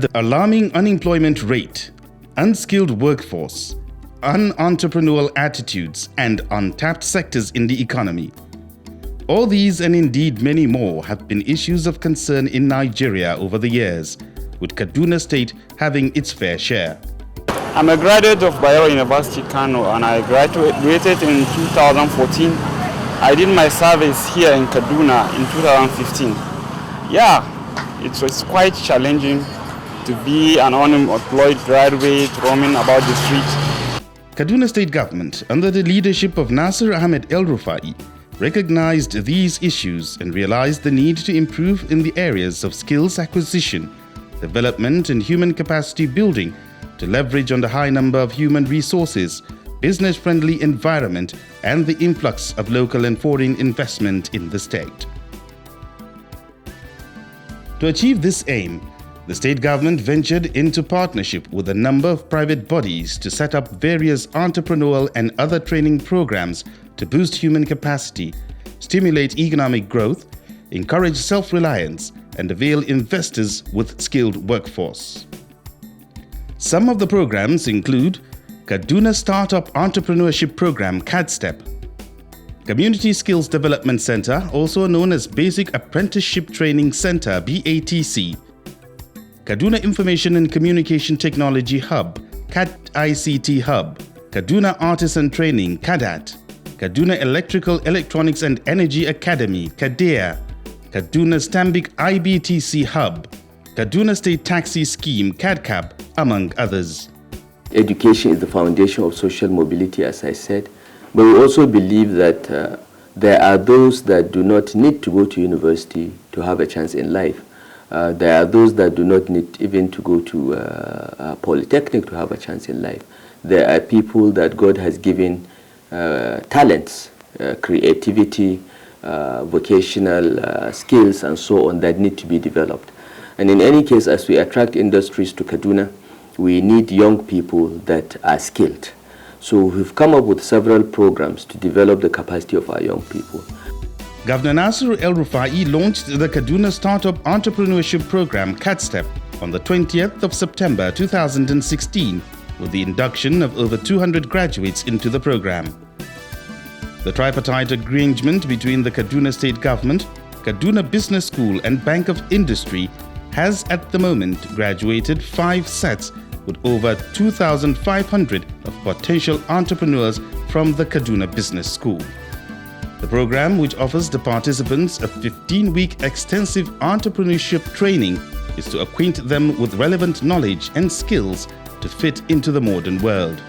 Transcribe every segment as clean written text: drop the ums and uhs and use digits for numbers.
the alarming unemployment rate, unskilled workforce, unentrepreneurial attitudes, and untapped sectors in the economy. All these and indeed many more have been issues of concern in Nigeria over the years, with Kaduna State having its fair share. I'm a graduate of Arewa University, Kano, and I graduated in 2014. I did my service here in Kaduna in 2015. Yeah, it was quite challenging to be an unemployed graduate roaming about the street. Kaduna State government, under the leadership of Nasir Ahmed El-Rufai, recognized these issues and realized the need to improve in the areas of skills acquisition, development and human capacity building to leverage on the high number of human resources, business-friendly environment, and the influx of local and foreign investment in the state. To achieve this aim, the state government ventured into partnership with a number of private bodies to set up various entrepreneurial and other training programs to boost human capacity, stimulate economic growth, encourage self-reliance, and avail investors with skilled workforce. Some of the programs include Kaduna Startup Entrepreneurship Program CADSTEP, Community Skills Development Center, also known as Basic Apprenticeship Training Center BATC, Kaduna Information and Communication Technology Hub CAD-ICT Hub, Kaduna Artisan Training CADAT, Kaduna Electrical, Electronics and Energy Academy KADEA, Kaduna Stambik IBTC Hub, Kaduna State Taxi Scheme CADCAB, among others. Education is the foundation of social mobility, as I said, but we also believe that there are those that do not need to go to university to have a chance in life. There are those that do not need even to go to a polytechnic to have a chance in life. There are people that God has given talents, creativity, vocational skills and so on that need to be developed. And in any case, as we attract industries to Kaduna, we need young people that are skilled. So we've come up with several programs to develop the capacity of our young people. Governor Nasir El-Rufai launched the Kaduna Startup Entrepreneurship Program CADSTEP on the 20th of September 2016 with the induction of over 200 graduates into the program. The tripartite arrangement between the Kaduna State Government, Kaduna Business School and Bank of Industry has at the moment graduated 5 sets with over 2,500 of potential entrepreneurs from the Kaduna Business School. The program, which offers the participants a 15-week extensive entrepreneurship training, is to acquaint them with relevant knowledge and skills to fit into the modern world.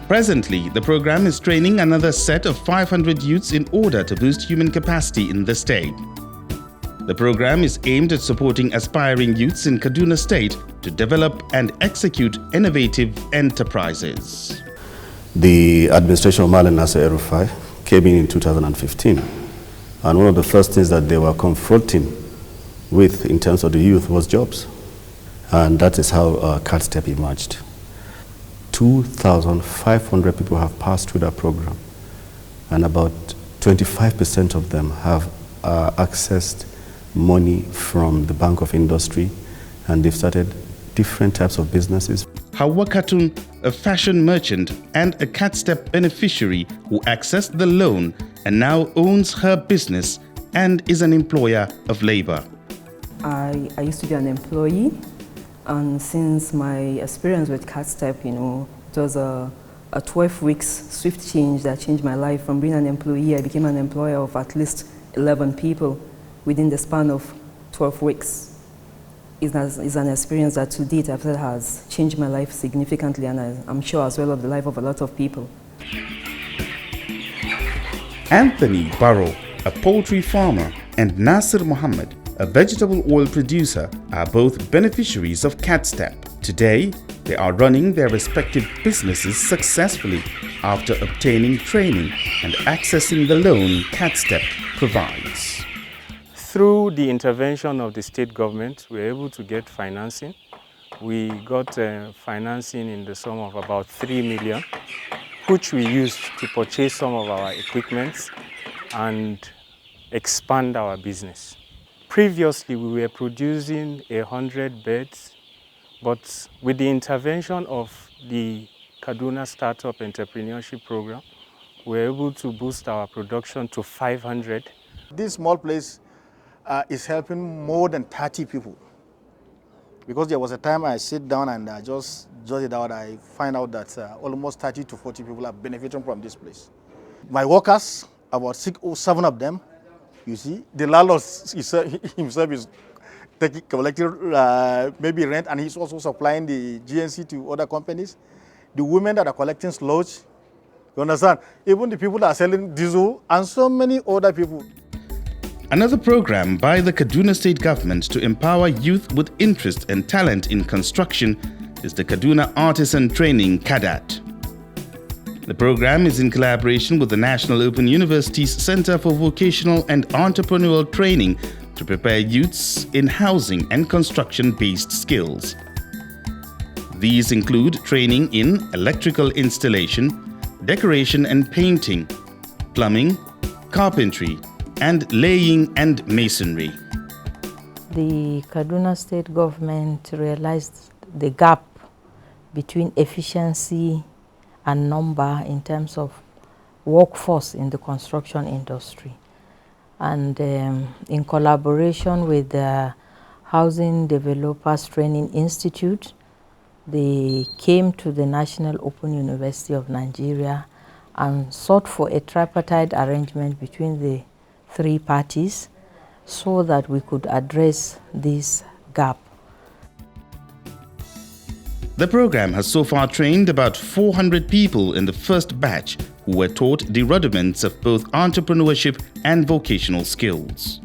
Presently, the program is training another set of 500 youths in order to boost human capacity in the state. The program is aimed at supporting aspiring youths in Kaduna State to develop and execute innovative enterprises. The administration of Malam Nasir El-Rufai came in 2015, and one of the first things that they were confronting with in terms of the youth was jobs. And that is how CADSTEP emerged. 2,500 people have passed through that program, and about 25% of them have accessed money from the Bank of Industry, and they've started different types of businesses. Hawa Katun, a fashion merchant and a CADSTEP beneficiary who accessed the loan and now owns her business and is an employer of labor. I used to be an employee, and since my experience with CADSTEP, it was a 12 weeks swift change that changed my life. From being an employee, I became an employer of at least 11 people within the span of 12 weeks. It's an experience that to date I've said has changed my life significantly, and I'm sure as well of the life of a lot of people. Anthony Barrow, a poultry farmer, and Nasir Muhammad, a vegetable oil producer, are both beneficiaries of CADSTEP. Today, they are running their respective businesses successfully after obtaining training and accessing the loan CADSTEP provides. Through the intervention of the state government, we were able to get financing. We got financing in the sum of about 3 million, which we used to purchase some of our equipment and expand our business. Previously, we were producing 100 beds But with the intervention of the Kaduna Startup Entrepreneurship Program, we're able to boost our production to 500. This small place is helping more than 30 people. Because there was a time I sit down and I just jot it out, I find out that almost 30 to 40 people are benefiting from this place. My workers, about 6 or 7 of them, you see, the landlord himself is collecting maybe rent, and he's also supplying the GNC to other companies. The women that are collecting sludge, you understand? Even the people that are selling diesel and so many other people. Another program by the Kaduna State Government to empower youth with interest and talent in construction is the Kaduna Artisan Training CADAT. The program is in collaboration with the National Open University's Center for Vocational and Entrepreneurial Training to prepare youths in housing and construction-based skills. These include training in electrical installation, decoration and painting, plumbing, carpentry, and laying and masonry. The Kaduna State Government realized the gap between efficiency and number in terms of workforce in the construction industry. And in collaboration with the Housing Developers Training Institute, they came to the National Open University of Nigeria and sought for a tripartite arrangement between the 3 parties so that we could address this gap. The program has so far trained about 400 people in the first batch who were taught the rudiments of both entrepreneurship and vocational skills.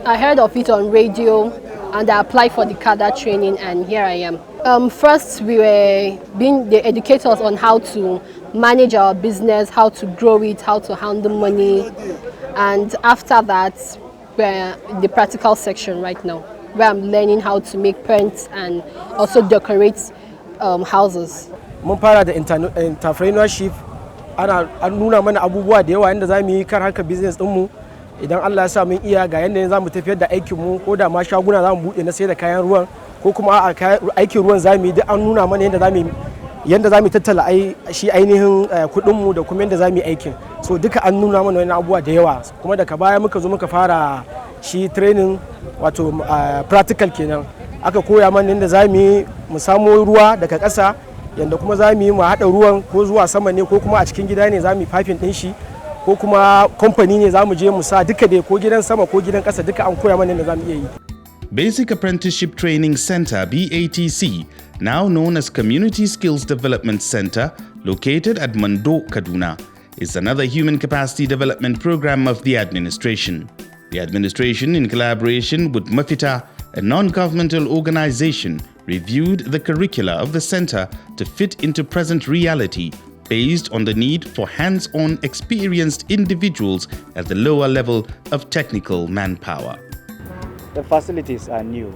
I heard of it on radio and I applied for the CADA training, and here I am. First, they educate us on how to manage our business, how to grow it, how to handle money. And after that, we're in the practical section right now, where I'm learning how to make paints and also decorate houses. Mun fara da entrepreneurship, an nuna mana abubuwa da yawa yadda za mu yi kan harkar business ɗinmu. Idan Allah ya sa mun iya ga yadda za mu tafiyar da aikinmu, ko da ma shaguna za mu buɗe na sai da kayan ruwan, ko kuma aikin ruwan za mu yi, duk an nuna mana yadda za mu tattala shi ainihin kuɗinmu da kuma yadda za mu yi aikin. So duka an nuna mana wani abubuwa da yawa, kuma daga baya muka zo muka fara shi training wato practical kenan. Aka koya mana yadda za mu yi mu samo ruwa daga ƙasa, yadda kuma za mu yi mu haɗa ruwan ko zuwa sama ne ko kuma a cikin gida ne za mu yi piping ɗin shi, ko kuma kamfani ne za mu je mu sa, duka dai ko gidan sama ko gidan ƙasa duka an koya mana yadda za mu iya yi. Basic Apprenticeship Training Center BATC, now known as Community Skills Development Center, located at Mando, Kaduna, is another human capacity development program of the administration. The administration, in collaboration with Mafita, a non-governmental organization, reviewed the curricula of the center to fit into present reality based on the need for hands-on experienced individuals at the lower level of technical manpower. The facilities are new,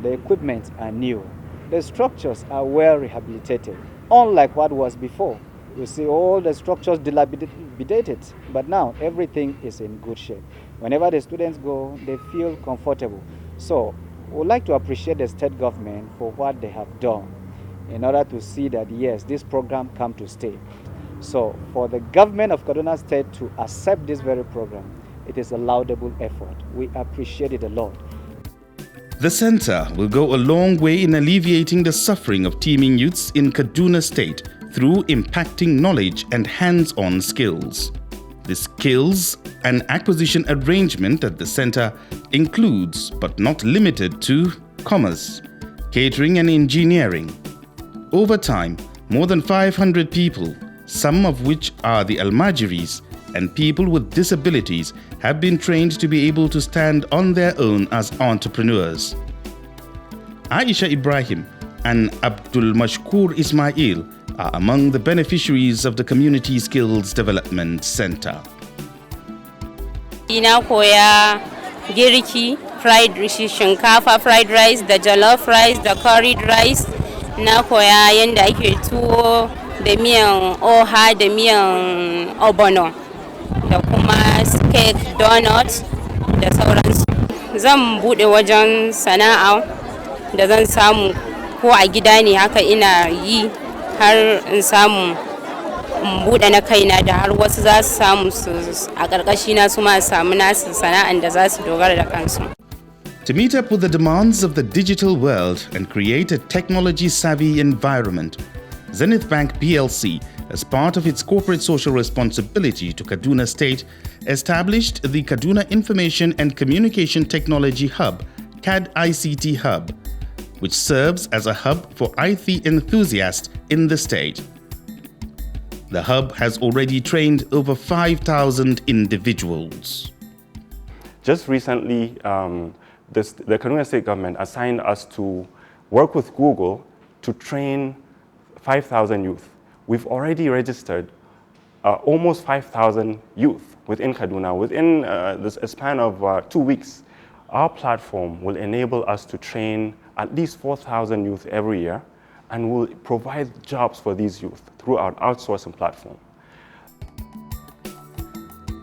the equipment are new, the structures are well rehabilitated, unlike what was before. You see all the structures dilapidated, but now everything is in good shape. Whenever the students go, they feel comfortable. So we would like to appreciate the state government for what they have done in order to see that, yes, this program come to stay. So for the government of Kaduna State to accept this very program, it is a laudable effort. We appreciate it a lot. The center will go a long way in alleviating the suffering of teeming youths in Kaduna State through impacting knowledge and hands-on skills. The skills and acquisition arrangement at the center includes, but not limited to, commerce, catering and engineering. Over time, more than 500 people, some of which are the Almajiris and people with disabilities, have been trained to be able to stand on their own as entrepreneurs. Aisha Ibrahim and Abdul Mashkur Ismail are among the beneficiaries of the Community Skills Development Center. Ina koya girki, fried shinkafa, fried rice, da jollof rice, da curried rice. Na koya yanda ake tuwo da miyan oha da miyan obono, da kuma cake, donut da sauransu. Zan bude wajen sana'a da zan samu ko a gida ne haka ina yi har in samu buɗe na kaina da har wasu za su samu a ƙarƙashina su ma samu nasu sana'an da za su dogara da kansu. To meet up with the demands of the digital world and create a technology-savvy environment, Zenith Bank PLC, as part of its corporate social responsibility to Kaduna State, established the Kaduna Information and Communication Technology Hub, CAD ICT Hub, which serves as a hub for IT enthusiasts in the state. The hub has already trained over 5,000 individuals. Just recently, the Kaduna State government assigned us to work with Google to train 5,000 youth. We've already registered almost 5,000 youth within Kaduna. Within a span of 2 weeks, our platform will enable us to train at least 4,000 youth every year and will provide jobs for these youth through our outsourcing platform.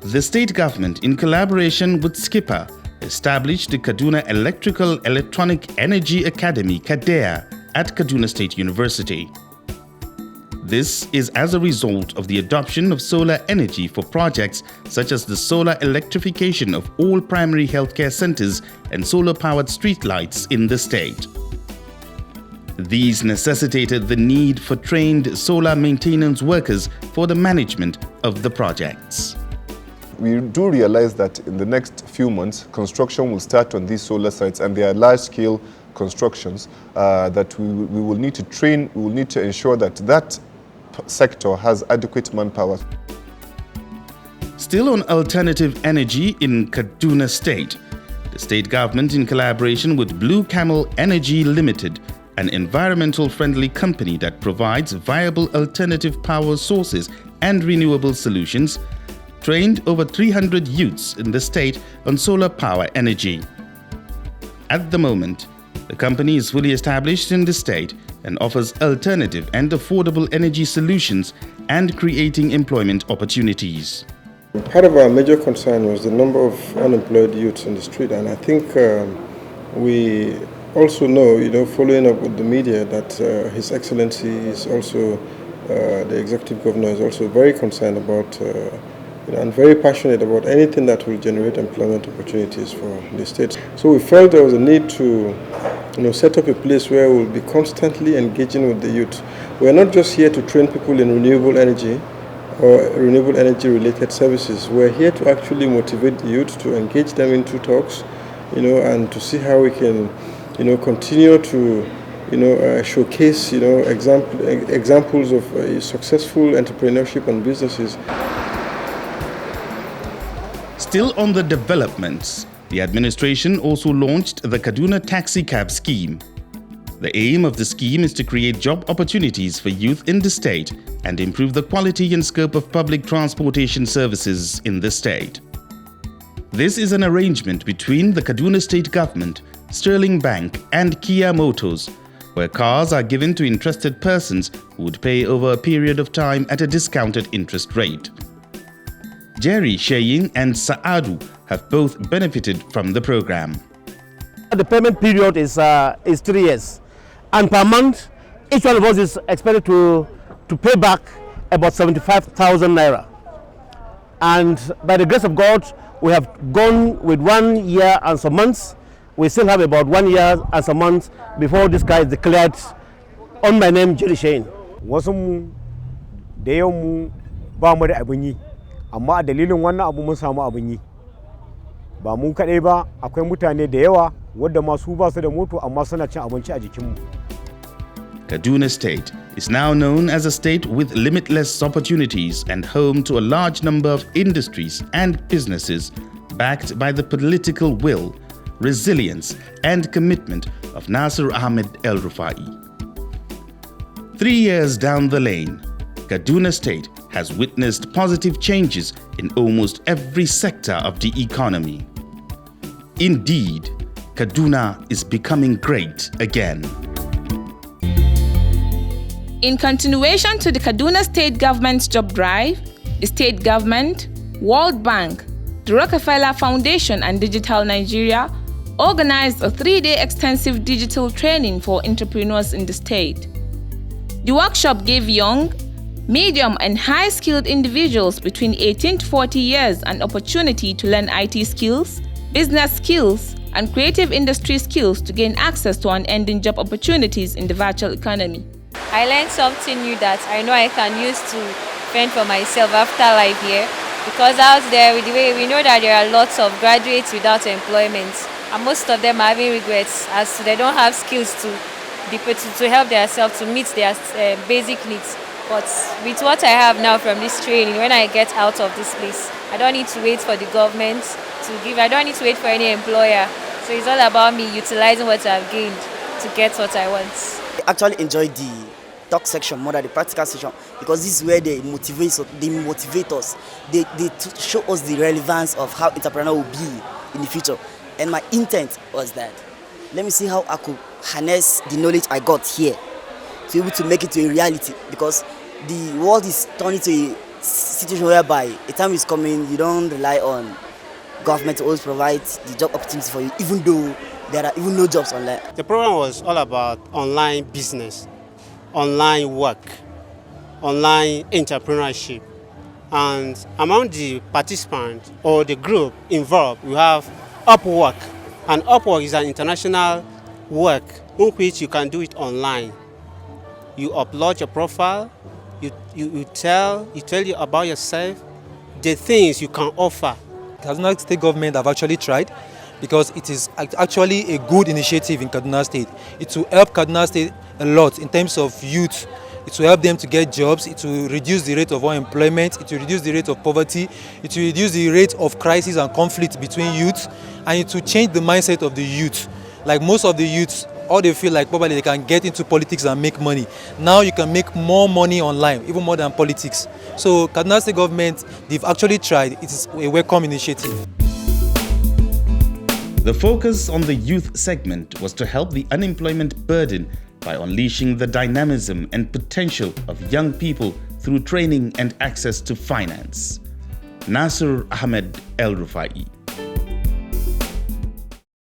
The state government, in collaboration with Skipper, established the Kaduna Electrical Electronic Energy Academy, KADEA, at Kaduna State University. This is as a result of the adoption of solar energy for projects such as the solar electrification of all primary healthcare centers and solar-powered streetlights in the state. These necessitated the need for trained solar maintenance workers for the management of the projects. We do realize that in the next few months, construction will start on these solar sites, and they are large-scale constructions that we will need to train, we will need to ensure that that sector has adequate manpower. Still on alternative energy in Kaduna State, the state government, in collaboration with Blue Camel Energy Limited, an environmental-friendly company that provides viable alternative power sources and renewable solutions, trained over 300 youths in the state on solar power energy. At the moment, the company is fully established in the state and offers alternative and affordable energy solutions and creating employment opportunities. Part of our major concern was the number of unemployed youths in the street, and I think we also know, following up with the media, that His Excellency is also, the Executive Governor is also very concerned about and very passionate about anything that will generate employment opportunities for the state. So we felt there was a need to set up a place where we'll be constantly engaging with the youth. We're not just here to train people in renewable energy or renewable energy related services. We're here to actually motivate the youth, to engage them into talks, and to see how we can, continue to showcase, examples of successful entrepreneurship and businesses. Still on the developments, the administration also launched the Kaduna Taxi Cab Scheme. The aim of the scheme is to create job opportunities for youth in the state and improve the quality and scope of public transportation services in the state. This is an arrangement between the Kaduna State Government, Sterling Bank and Kia Motors, where cars are given to interested persons who would pay over a period of time at a discounted interest rate. Jerry, Sheyin and Saadu have both benefited from the program. The payment period is 3 years, and per month each one of us is expected to pay back about 75,000 naira. And by the grace of God, we have gone with 1 year and some months. We still have about 1 year and some months before this guy is declared on my name, Jerry Sheyin. Amma a dalilin wannan abu mun samu abin yi, ba mu kaɗai ba, akwai mutane da yawa wadda masu ba su da moto amma suna cin abinci a jikinmu. Kaduna State is now known as a state with limitless opportunities and home to a large number of industries and businesses backed by the political will, resilience and commitment of Nasir Ahmed El-Rufai. 3 years down the lane, Kaduna State has witnessed positive changes in almost every sector of the economy. Indeed, Kaduna is becoming great again. In continuation to the Kaduna State Government's job drive, the state government, World Bank, the Rockefeller Foundation and Digital Nigeria organized a 3-day extensive digital training for entrepreneurs in the state. The workshop gave young, medium and high-skilled individuals between 18 to 40 years an opportunity to learn IT skills, business skills, and creative industry skills to gain access to unending job opportunities in the virtual economy. I learned something new that I know I can use to fend for myself after life here, because out there, with the way we know that there are lots of graduates without employment, and most of them are having regrets as they don't have skills to help themselves to meet their basic needs. But with what I have now from this training, when I get out of this place, I don't need to wait for the government to give. I don't need to wait for any employer. So it's all about me utilizing what I've gained to get what I want. I actually enjoyed the talk section more than the practical section, because this is where they motivate us. They show us the relevance of how entrepreneur will be in the future. And my intent was that, let me see how I could harness the knowledge I got here to be able to make it to a reality, because the world is turning to a situation whereby a time is coming, you don't rely on government to always provide the job opportunity for you, even though there are even no jobs online. The program was all about online business, online work, online entrepreneurship. And among the participants or the group involved, we have Upwork. And Upwork is an international work in which you can do it online. You upload your profile, you tell you about yourself, the things you can offer. Kaduna State government have actually tried, because it is actually a good initiative in Kaduna State. It will help Kaduna State a lot in terms of youth. It will help them to get jobs. It will reduce the rate of unemployment. It will reduce the rate of poverty. It will reduce the rate of crisis and conflict between youth. And it will change the mindset of the youth. Like most of the youths, all they feel like probably they can get into politics and make money. Now you can make more money online, even more than politics. So Kaduna State government, they've actually tried. It is a welcome initiative. The focus on the youth segment was to help the unemployment burden by unleashing the dynamism and potential of young people through training and access to finance. Nasir Ahmed El Rufai.